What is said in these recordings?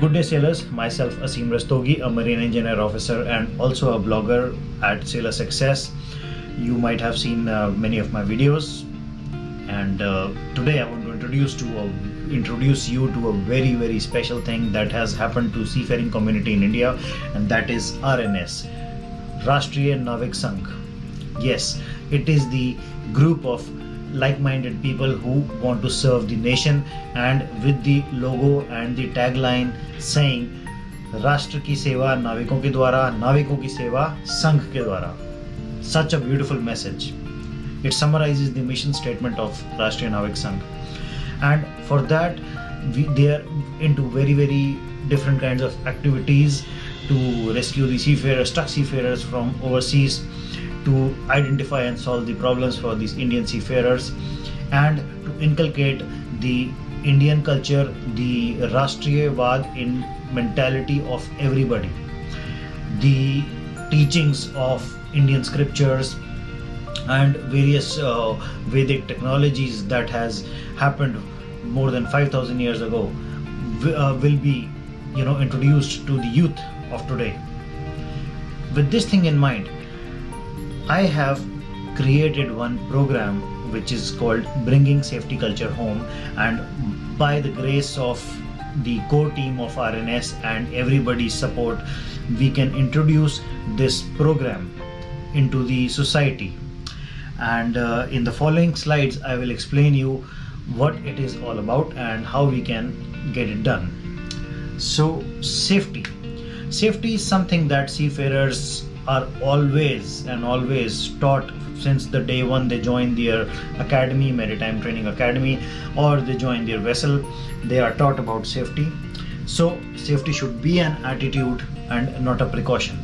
Good day sailors, myself Asim Rastogi, a marine engineer officer and also a blogger at Sailor Success. You might have seen many of my videos, and today I want to introduce you to a very special thing that has happened to seafaring community in India, and that is RNS, Rashtriya Navik Sangh. Yes, it is the group of like-minded people who want to serve the nation, and with the logo and the tagline saying राष्ट्र की सेवा नाविकों के द्वारा, नाविकों की सेवा संघ के द्वारा. Such a beautiful message. It summarizes the mission statement of Rashtriya Navik Sangh, and for that they are into very different kinds of activities to rescue the stuck seafarers from overseas, to identify and solve the problems for these Indian seafarers, and to inculcate the Indian culture, the Rashtriyavad in mentality of everybody, the teachings of Indian scriptures and various Vedic technologies that has happened more than 5,000 years ago will be introduced to the youth of today. With this thing in mind, I have created one program which is called Bringing Safety Culture Home, and by the grace of the core team of RNS and everybody's support, we can introduce this program into the society. And in the following slides I will explain you what it is all about and how we can get it done. So safety is something that seafarers are always taught since the day one they join their academy, maritime training academy, or they join their vessel. They are taught about safety. So safety should be an attitude and not a precaution.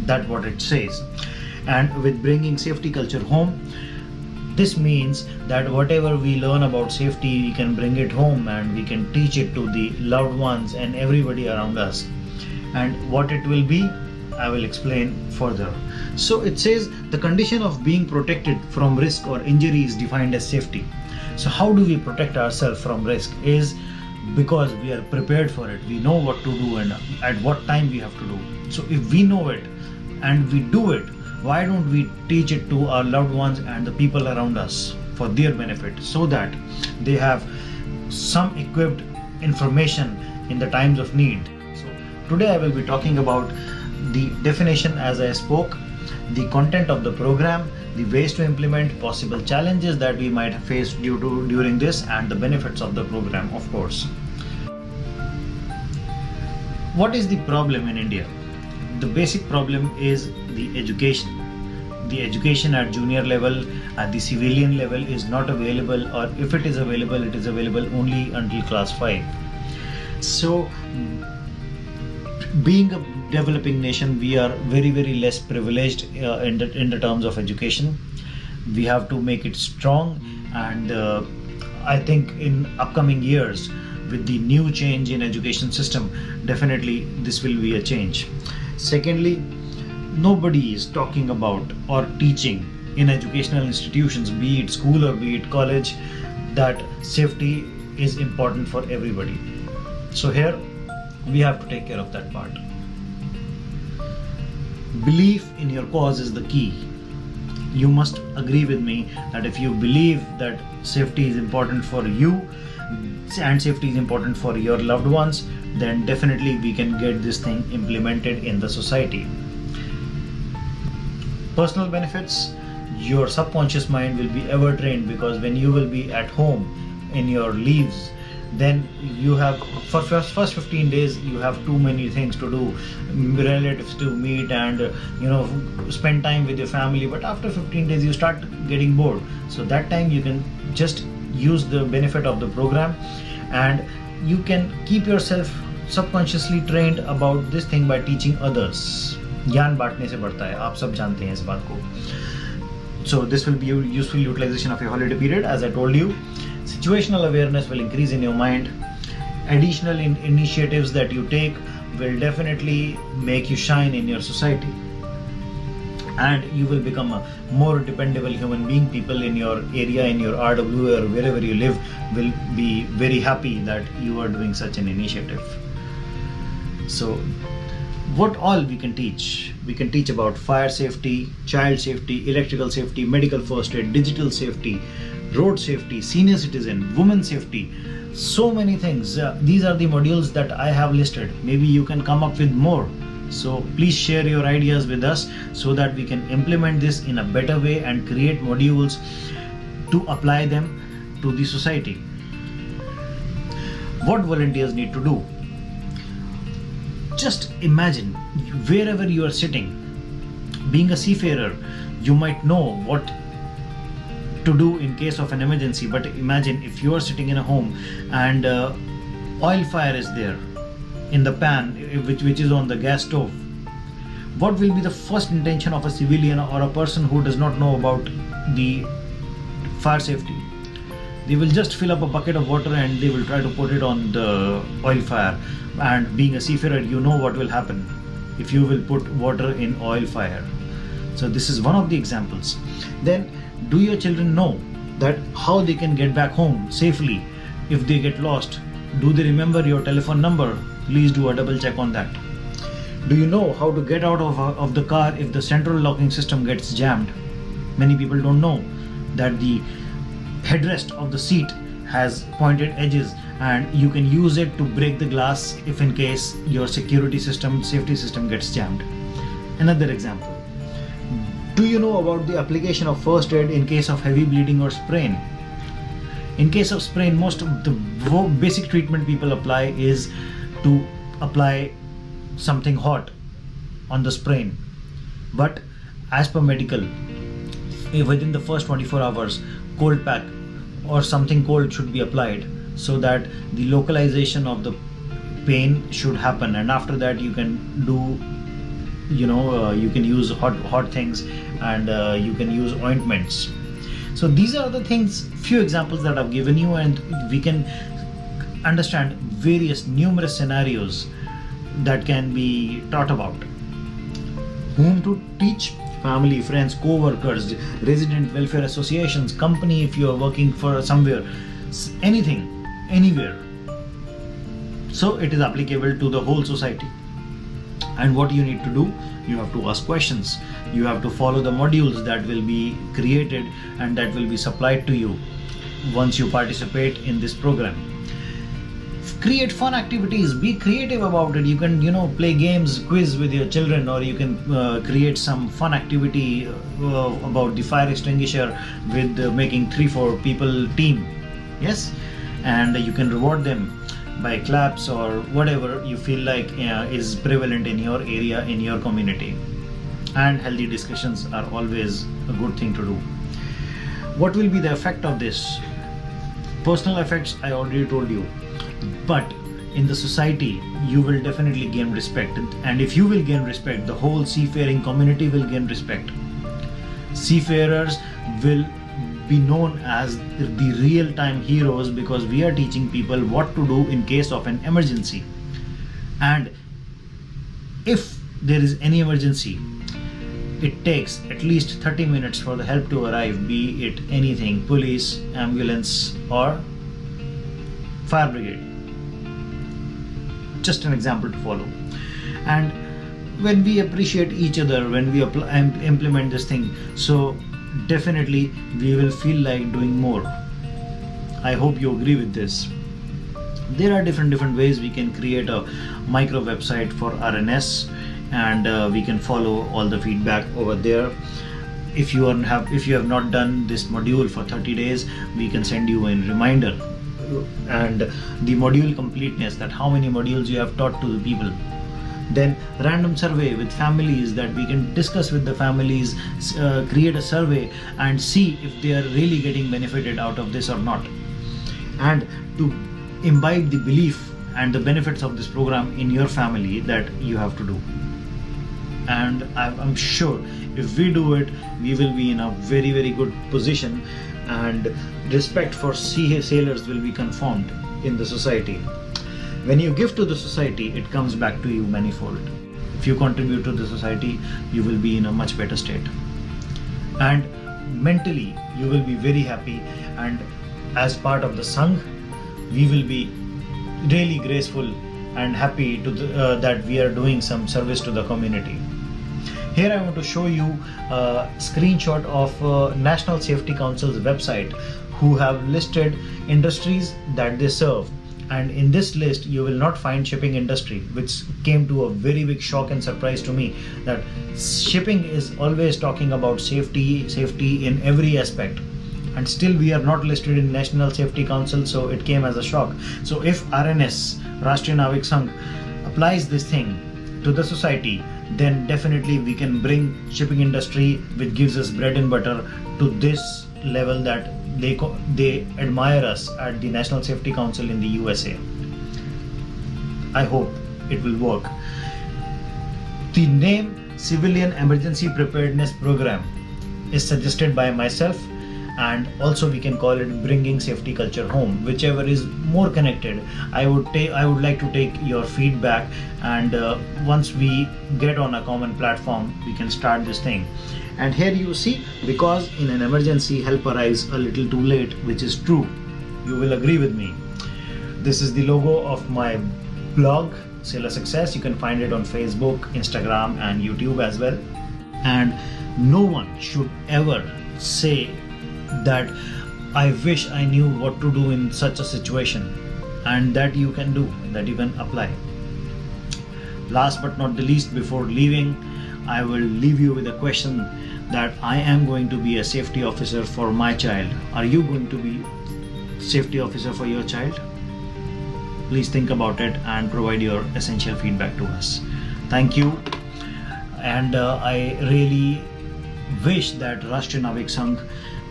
That's what it says. And with bringing safety culture home, this means that whatever we learn about safety, we can bring it home and we can teach it to the loved ones and everybody around us. And what it will be, I will explain further. So it says the condition of being protected from risk or injury is defined as safety. So how do we protect ourselves from risk? Is because we are prepared for it. We know what to do and at what time we have to do. So if we know it and we do it, why don't we teach it to our loved ones and the people around us for their benefit, so that they have some equipped information in the times of need. So today I will be talking about the definition as I spoke, the content of the program, the ways to implement, possible challenges that we might face during this, and the benefits of the program, of course. What is the problem in India? The basic problem is the education. The education at junior level, at the civilian level is not available, or if it is available, it is available only until class 5. So being a developing nation, we are very less privileged in the terms of education. We have to make it strong, and I think in upcoming years with the new change in education system, definitely this will be a change. Secondly, nobody is talking about or teaching in educational institutions, be it school or be it college, that safety is important for everybody. So here we have to take care of that part. Belief in your cause is the key. You must agree with me that if you believe that safety is important for you and safety is important for your loved ones, then definitely we can get this thing implemented in the society. Personal benefits, your subconscious mind will be ever trained, because when you will be at home in your leaves, then you have, for first 15 days you have too many things to do, relatives to meet and spend time with your family, but after 15 days you start getting bored. So that time you can just use the benefit of the program, and you can keep yourself subconsciously trained about this thing by teaching others. ज्ञान बांटने से बढ़ता है, आप सब जानते हैं इस बात को. So this will be a useful utilization of your holiday period. As I told you, situational awareness will increase in your mind. Additional initiatives that you take will definitely make you shine in your society, and you will become a more dependable human being. People in your area, in your RW or wherever you live will be very happy that you are doing such an initiative. So what all we can teach? We can teach about fire safety, child safety, electrical safety, medical first aid, digital safety, road safety, senior citizen, women safety, so many things. These are the modules that I have listed. Maybe you can come up with more. So please share your ideas with us so that we can implement this in a better way and create modules to apply them to the society. What volunteers need to do? Just imagine wherever you are sitting. Being a seafarer, you might know what to do in case of an emergency, but imagine if you are sitting in a home and oil fire is there in the pan which is on the gas stove. What will be the first intention of a civilian or a person who does not know about the fire safety? They will just fill up a bucket of water and they will try to put it on the oil fire. And being a seafarer, you know what will happen if you will put water in oil fire. So this is one of the examples. Then, do your children know that how they can get back home safely if they get lost? Do they remember your telephone number? Please do a double check on that. Do you know how to get out of the car if the central locking system gets jammed? Many people don't know that the headrest of the seat has pointed edges and you can use it to break the glass if in case your safety system gets jammed. Another example. Do you know about the application of first aid in case of heavy bleeding or sprain? In case of sprain, most of the basic treatment people apply is to apply something hot on the sprain. But as per medical, within the first 24 hours, cold pack or something cold should be applied so that the localization of the pain should happen, and after that you can do you can use hot things and you can use ointments. So these are the things, few examples that I've given you, and we can understand various numerous scenarios that can be taught about. Whom to teach? Family, friends, co-workers, resident welfare associations, company if you are working for somewhere, anything, anywhere. So it is applicable to the whole society. And what you need to do? You have to ask questions. You have to follow the modules that will be created and that will be supplied to you once you participate in this program. Create fun activities, be creative about it. You can play games, quiz with your children, or you can create some fun activity about the fire extinguisher with making 3-4 people team. Yes, and you can reward them by claps or whatever you feel like is prevalent in your area, in your community. And healthy discussions are always a good thing to do. What will be the effect of this? Personal effects I already told you, but in the society you will definitely gain respect, and if you will gain respect, the whole seafaring community will gain respect. Seafarers will be known as the real-time heroes because we are teaching people what to do in case of an emergency. And if there is any emergency, it takes at least 30 minutes for the help to arrive, be it anything, police, ambulance or fire brigade. Just an example to follow. And when we appreciate each other, when we implement this thing, so definitely we will feel like doing more. I hope you agree with this. There are different ways we can create a micro website for RNS, and we can follow all the feedback over there. If you have not done this module for 30 days, we can send you a reminder, and the module completeness, that how many modules you have taught to the people. Then random survey with families that we can discuss with the families, create a survey and see if they are really getting benefited out of this or not, and to imbibe the belief and the benefits of this program in your family that you have to do. And I'm sure if we do it, we will be in a very good position, and respect for sea sailors will be confirmed in the society. When you give to the society, it comes back to you manifold. If you contribute to the society, you will be in a much better state, and mentally you will be very happy, and as part of the Sangh, we will be really graceful and happy that we are doing some service to the community. Here I want to show you a screenshot of National Safety Council's website, who have listed industries that they serve. And in this list you will not find shipping industry, which came to a very big shock and surprise to me, that shipping is always talking about safety in every aspect, and still we are not listed in National Safety Council. So it came as a shock. So if RNS, Rashtriya Navik Sangh, applies this thing to the society, then definitely we can bring shipping industry, which gives us bread and butter, to this level that they admire us at the National Safety Council in the USA. I hope it will work. The name Civilian Emergency Preparedness Program is suggested by myself, and also we can call it Bringing Safety Culture Home, whichever is more connected. I would like to take your feedback, and once we get on a common platform, we can start this thing. And here you see, because in an emergency help arrives a little too late, which is true. You will agree with me. This is the logo of my blog, Sailor Success. You can find it on Facebook, Instagram and YouTube as well. And no one should ever say that I wish I knew what to do in such a situation, and that you can do, that you can apply. Last but not the least, before leaving, I will leave you with a question, that I am going to be a safety officer for my child. Are you going to be safety officer for your child? Please think about it and provide your essential feedback to us. Thank you. And I really wish that Rashtriya Navik Sangh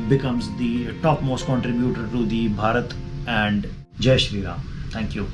becomes the topmost contributor to the Bharat, and Jai Shri Ram. Thank you.